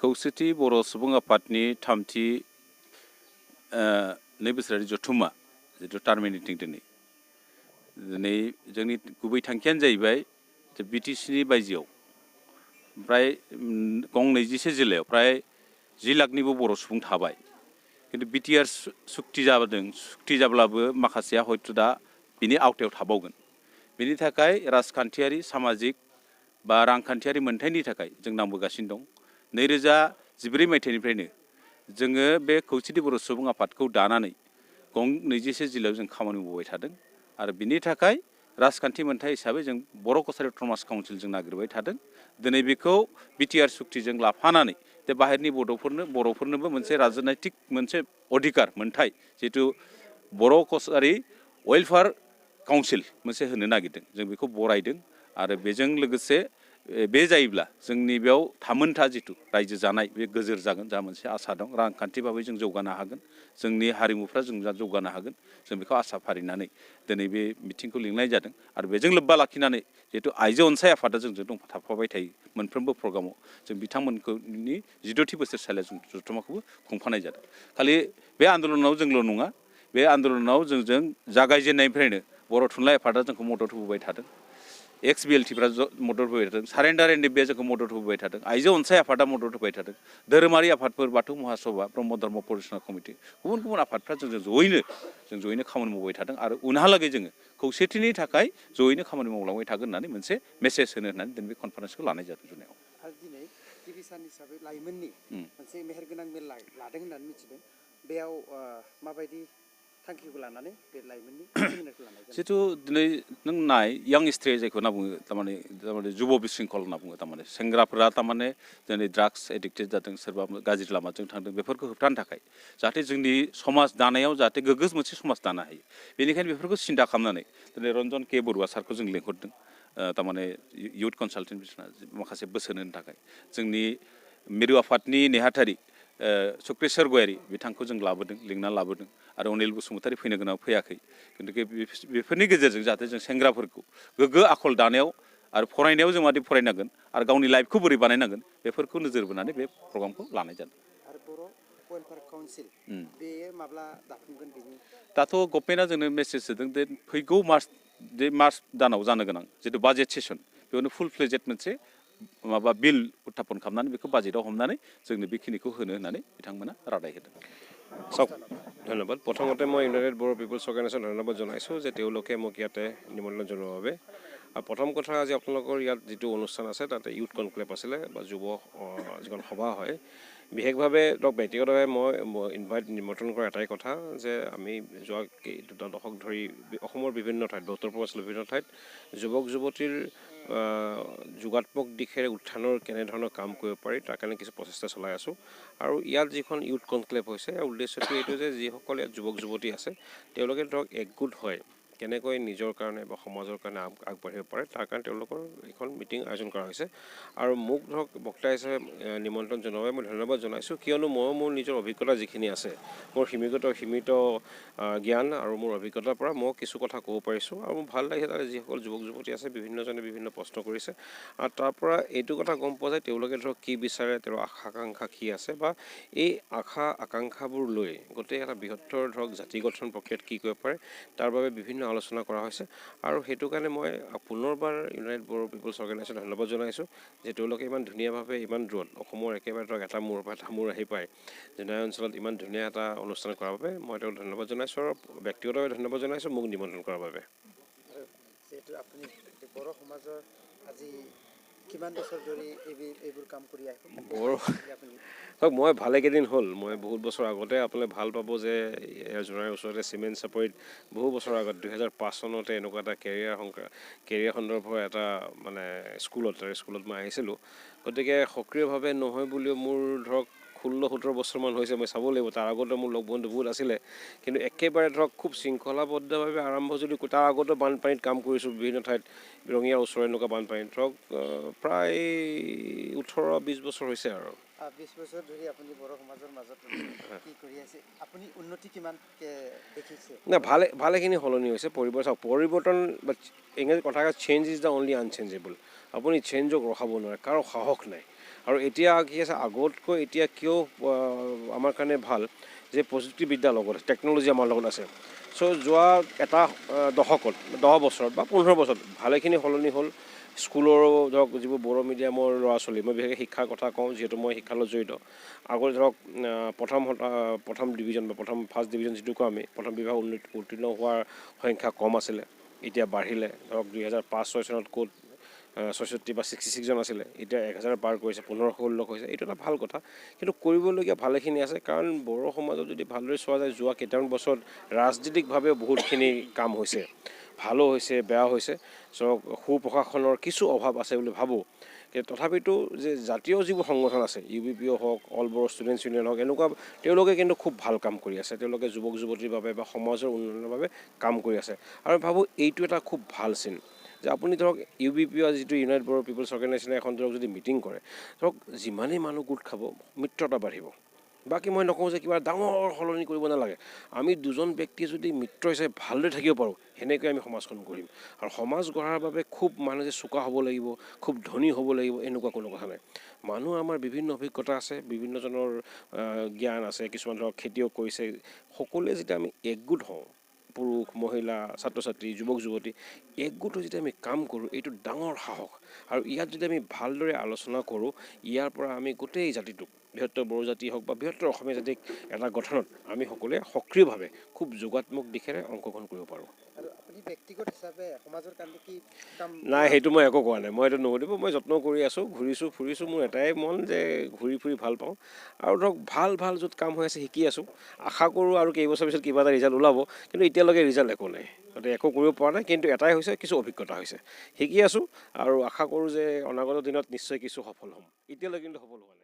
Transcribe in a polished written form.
खौसेथि बर' सुबुं आफादनि थामथि नै बोसोरारि जथुम्मा जिथु टार्मिनेटिं दिनै जोंनि गुबै थांखियानो जाहैबाय जे बिटिसिनि बायजोआव फ्राय गं 21 जिल्लायाव फ्राय 10 लाखनिबो बर' सुबुं थाबाय खिन्थु बिटिआर सुक्ति जादों सुक्ति जाब्लाबो माखासेया हयथ' दा बिनि आवथायाव थाबावगोन बेनि थाखाय राजखान्थियारि सामाजिक बा रांखान्थियारि मोनथायनि थाखाय जों नांबोगासिनो दं 2014 मायथाइनिफ्रायनो जोङो बे खौसेथि बर' सुबुं आफादखौ दानानै गं 21 जिल्लायाव जों खामानि मावबाय थादों आरो बिनि थाखाय राजखान्थि मोनथाय हिसाबै जों बर' कसारि अट'नमास काउन्सिल जों नागिरबाय थादों दिनै बेखौ बिटिआर सुक्तिजों लाफानानै जे बाहेरनि बर'फोरनोबो मोनसे राजनैतिक मोनसे अधिकार मोनथाय जिहेतु बर' कसारि वेलफेयार काउन्सिल मोनसे होनो नागिरदों जों बेखौ बरायदों आरो बेजों लोगोसे बे जायोब्ला जोंनि बेयाव थामोनथा जिथु रायजो जानाय बे गोजोर जागोन जा मोनसे आसा दं रांखान्थि भाबै जों जौगानो हागोन जोंनि हारिमुफ्रा जों जौगानो हागोन जों बेखौ आसा फारिनानै दिनै बे मिटिंखौ लिंनाय जादों आरो बेजों लोब्बा लाखिनानै जिहेतु आइजो अनसाय आफादा जोंजों थाफाबाय थायो मोनफ्रोमबो प्रग्रामाव जों बिथांमोननि 14थि बोसोरसालियाव जों जथुम्माखौबो खुंफानाय जादों खालि बे आन्दलनाव जोंल' नङा बे आन्दलनाव जोंजों जागायजेननायनिफ्रायनो बर' थुनलाइ आफादा जोंखौ मदद होबोबाय थादों एक्स बिएलटिफ्रा मदद होबाय थादों सारेन्डार एनडिएफबिआ जोंखौ मदद होबोबाय थादों आइजो अनसाय आफादा मदद होबाय थादों धोरोमारि आफादफोर बाथौ महासभा ब्रह्म धर्म परिचालना कमिटि गुबुन गुबुन आफादफ्रा जों जयैनो खामानि मावबाय थादों आरो उनहालागै जोङो खौसेथिनि थाखाय जयैनो खामानि मावलांबाय थागोन होननानै मोनसे मेसेज होनो होननानै दिनै बे कनफारेन्सखौ लानाय जादों जुनायाव आरो दिनै गिबि सान हिसाबै लाइमोननि मोनसे मेहेरगोनां मेल लादों होननानै मिथिदों बेयाव माबायदि थांखिखौ लानानै बे लाइमोननि सेमिनारखौ लानाय जादों जिहेतु दिनै नों नाय यां स्ट्रे जायखौ होनना बुङो थारमाने जुब बिशृंखल होनना बुङो थारमाने सेंग्राफोरा थारमाने दिनै ड्राग्स एडिक्टेड जादों सोरबा गाज्रि लामाजों थांदों बेफोरखौ होबथानो थाखाय जाहाथे जोंनि समाज दानायाव जाहाथे गोग्गो मोनसे समाज दानो हायो बेनिखायनो बेफोरखौ सिन्था खालामनानै दिनै रन्जन के बरुवा सारखौ जों लेंहरदों थारमाने इयुथ कनसाल्टेन्ट माखासे बोसोन होनो थाखाय जोंनि मिरु आफादनि नेहाथारि सुक्रेस्वर गयारि बिथांखौ जों लिंनानै लाबोदों आरो अनिल बसुमतारी फैनो गोनां फैयाखै खिन्थु बेफोरनि गेजेरजों जाहाथे जों सेंग्राफोरखौ गोग्गो आखल दानायाव आरो फरायनायाव जों मादि फरायनांगोन आरो गावनि लाइफखौ बोरै बानायनांगोन बेफोरखौ नोजोर बोनानै बे प्रग्रामखौ लानाय जादों आरो बर' वेलफेयार काउन्सिल बेयो माब्ला दाफुंगोन बेनि दाथ' गभर्नमेन्टआ जोंनो मेसेज होदों जे फैगौ मार्च दानाव जानो गोनां जितु बाजेट सेसन बेयावनो फुल फ्लेजेड मोनसे माबा बिल उत्थापन खालामनानै बेखौ बाजेटआव हमनानै जोंनो बेखिनिखौ होनो होननानै बिथांमोना रादाय होदों ধন্যবাদ প্ৰথমতে মই ইউনাইটেড বড়ো পিপলছ অৰ্গেনাইজেশ্যন ধন্যবাদ জনাইছোঁ যে তেওঁলোকে মোক ইয়াতে নিমন্ত্ৰণ জনোৱাৰ বাবে আৰু প্ৰথম কথা আজি আপোনালোকৰ ইয়াত যিটো অনুষ্ঠান আছে তাতে ইউথ কনক্লেভ আছিলে বা যুৱ যিখন সভা হয় বিশেষভাৱে ব্যক্তিগতভাৱে মই নিমন্ত্ৰণ কৰা এটাই কথা যে আমি যোৱা দুটা দশক ধৰি অসমৰ বিভিন্ন ঠাইত উত্তৰ পূৰ্বাঞ্চলৰ বিভিন্ন ঠাইত যুৱক যুৱতীৰ যোগাত্মক দিশেৰে উত্থানৰ কেনেধৰণৰ কাম কৰিব পাৰি তাৰ কাৰণে কিছু প্ৰচেষ্টা চলাই আছোঁ আৰু ইয়াত যিখন ইউথ কনক্লেভ হৈছে ইয়াৰ উদ্দেশ্যটো এইটো যে যিসকল ইয়াত যুৱক যুৱতী আছে তেওঁলোকে ধৰক একগোট হয় কেনেকৈ নিজৰ কাৰণে বা সমাজৰ কাৰণে আগবাঢ়িব পাৰে তাৰ কাৰণে তেওঁলোকৰ এখন মিটিং আয়োজন কৰা হৈছে আৰু মোক ধৰক বক্তা হিচাপে নিমন্ত্ৰণ জনোৱাৰ বাবে মই ধন্যবাদ জনাইছোঁ কিয়নো ময়ো মোৰ নিজৰ অভিজ্ঞতা যিখিনি আছে মোৰ সীমিত জ্ঞান আৰু মোৰ অভিজ্ঞতাৰ পৰা মই কিছু কথা ক'ব পাৰিছোঁ আৰু মোৰ ভাল লাগিছে তাতে যিসকল যুৱক যুৱতী আছে বিভিন্নজনে বিভিন্ন প্ৰশ্ন কৰিছে আৰু তাৰ পৰা এইটো কথা গম পোৱা যায় তেওঁলোকে ধৰক কি বিচাৰে তেওঁৰ আশা আকাংক্ষা কি আছে বা এই আশা আকাংক্ষাবোৰ লৈ গোটেই এটা বৃহত্তৰ ধৰক জাতি গঠন প্ৰক্ৰিয়াত কি কৰিব পাৰে তাৰ বাবে বিভিন্ন আলোচনা কৰা হৈছে আৰু সেইটো কাৰণে মই পুনৰবাৰ ইউনাইটেড বড়ো পিপলছ অৰ্গেনাইজেশ্যন ধন্যবাদ জনাইছোঁ যে তেওঁলোকে ইমান ধুনীয়াভাৱে ইমান দূৰত অসমৰ একেবাৰে ধৰক এটা মূৰৰ পৰা এটা মূৰ আহি পায় জোনাই অঞ্চলত ইমান ধুনীয়া এটা অনুষ্ঠান কৰাৰ বাবে মই তেওঁক ধন্যবাদ জনাইছোঁ আৰু ব্যক্তিগতভাৱে ধন্যবাদ জনাইছোঁ মোক নিমন্ত্ৰণ কৰাৰ বাবে যিহেতু আপুনি বড়ো সমাজৰ আজি কিমান বছৰ ধৰি এইবোৰ কাম কৰি ধৰক মই ভালেকেইদিন হ'ল মই বহুত বছৰ আগতে আপোনালোকে ভাল পাব যে জোনাইৰ ওচৰতে চিমেণ্ট চাপৰিত বহু বছৰ আগত 2005 চনতে এনেকুৱা এটা কেৰিয়াৰ সন্দৰ্ভৰ এটা মানে স্কুলত মই আহিছিলোঁ গতিকে সক্ৰিয়ভাৱে নহয় বুলিও মোৰ ধৰক 16-17 বছৰমান হৈছে মই চাব লাগিব তাৰ আগতে মোৰ লগ বন্ধু বহুত আছিলে কিন্তু একেবাৰে ধৰক খুব শৃংখলাবদ্ধভাৱে আৰম্ভ যদি তাৰ আগতে বানপানীত কাম কৰিছোঁ বিভিন্ন ঠাইত ৰঙিয়াৰ ওচৰৰ এনেকুৱা বানপানীত ধৰক প্ৰায় 18-20 বছৰ হৈছে আৰু 20 বছৰ ধৰি আপুনি বড়ো সমাজৰ মাজত কি কৰি আছে আপুনি উন্নতি কিমান দেখিছে না ভালেখিনি সলনি হৈছে পৰিৱৰ্তন বা ইংৰাজী কথা change is the only unchangeable আপুনি চেঞ্জক ৰখাব নোৱাৰে কাৰো সাহস নাই আৰু এতিয়া কি আছে আগতকৈ এতিয়া কিয় আমাৰ কাৰণে ভাল যে প্ৰযুক্তিবিদ্যাৰ লগত টেকন'লজি আমাৰ লগত আছে। চ' যোৱা এটা দশকত 10 বছৰত বা 15 বছৰত ভালেখিনি সলনি হ'ল। স্কুলৰ ধৰক যিবোৰ বড়ো মিডিয়ামৰ ল'ৰা ছোৱালী, মই বিশেষকৈ শিক্ষাৰ কথা কওঁ যিহেতু মই শিক্ষাৰ লগত জড়িত। আগত ধৰক প্ৰথম ডিভিজন বা ফাৰ্ষ্ট ডিভিজন যিটো কওঁ আমি, প্ৰথম বিভাগ উত্তীৰ্ণ হোৱাৰ সংখ্যা কম আছিলে, এতিয়া বাঢ়িলে। ধৰক 2005-06 চনত ক'ত 66 বা 66জন আছিলে, এতিয়া 1000 পাৰ কৰিছে, 1500-16 হৈছে। এইটো এটা ভাল কথা, কিন্তু কৰিবলগীয়া ভালেখিনি আছে। কাৰণ বড়ো সমাজত যদি ভালদৰে চোৱা যায় যোৱা কেইটামান বছৰত ৰাজনৈতিকভাৱেও বহুতখিনি কাম হৈছে, ভালো হৈছে বেয়াও হৈছে। চ' সুপ্ৰশাসনৰ কিছু অভাৱ আছে বুলি ভাবোঁ। কিন্তু তথাপিতো যে জাতীয় যিবোৰ সংগঠন আছে, UBPO হওক, অল বড়ো ষ্টুডেণ্টছ ইউনিয়ন হওক, এনেকুৱা তেওঁলোকে কিন্তু খুব ভাল কাম কৰি আছে। তেওঁলোকে যুৱক যুৱতীৰ বাবে বা সমাজৰ উন্নয়নৰ বাবে কাম কৰি আছে। আৰু ভাবোঁ এইটো এটা খুব ভাল চিন যে আপুনি ধৰক UBPO যিটো ইউনাইটেড বড়ো পিপলছ অৰ্গেনাইজেশ্যনে এখন ধৰক যদি মিটিং কৰে, ধৰক যিমানেই মানুহ গোট খাব মিত্ৰতা বাঢ়িব। বাকী মই নকওঁ যে কিবা ডাঙৰ সলনি কৰিব নালাগে। আমি দুজন ব্যক্তি যদি মিত্ৰ হিচাপে ভালদৰে থাকিব পাৰোঁ, সেনেকৈ আমি সমাজখন গঢ়িম। আৰু সমাজ গঢ়াৰ বাবে খুব মানুহ যে চোকা হ'ব লাগিব, খুব ধনী হ'ব লাগিব, এনেকুৱা কোনো কথা নাই। মানুহ আমাৰ বিভিন্ন অভিজ্ঞতা আছে, বিভিন্নজনৰ জ্ঞান আছে। কিছুমান ধৰক খেতিও কৰিছে। সকলোৱে যেতিয়া আমি একগোট হওঁ, পুৰুষ মহিলা ছাত্ৰ ছাত্ৰী যুৱক যুৱতী একগোট হৈ যেতিয়া আমি কাম কৰোঁ, এইটো ডাঙৰ সাহস। আৰু ইয়াত যদি আমি ভালদৰে আলোচনা কৰোঁ, ইয়াৰ পৰা আমি গোটেই জাতিটোক, বৃহত্তৰ বড়ো জাতি হওক বা বৃহত্তৰ অসমীয়া জাতিক এটা গঠনত আমি সকলোৱে সক্ৰিয়ভাৱে খুব যোগাত্মক দিশেৰে অংশগ্ৰহণ কৰিব পাৰোঁ। আৰু আপুনি ব্যক্তিগত হিচাপে সমাজৰ কাৰণে কি কাম? নাই, সেইটো মই একো কোৱা নাই। মই এইটো নুসুধিব। মই যত্ন কৰি আছোঁ, ঘূৰিছোঁ ফুৰিছোঁ। মোৰ এটাই মন যে ঘূৰি ফুৰি ভাল পাওঁ। আৰু ধৰক ভাল য'ত কাম হৈ আছে শিকি আছোঁ। আশা কৰোঁ আৰু কেইবছৰ পিছত কিবা এটা ৰিজাল্ট ওলাব, কিন্তু এতিয়ালৈকে ৰিজাল্ট একো নাই। গতিকে একো কৰিব পৰা নাই, কিন্তু এটাই হৈছে কিছু অভিজ্ঞতা হৈছে। শিকি আছোঁ আৰু আশা কৰোঁ যে অনাগত দিনত নিশ্চয় কিছু সফল হ'ম। এতিয়ালৈকে কিন্তু সফল হোৱা নাই।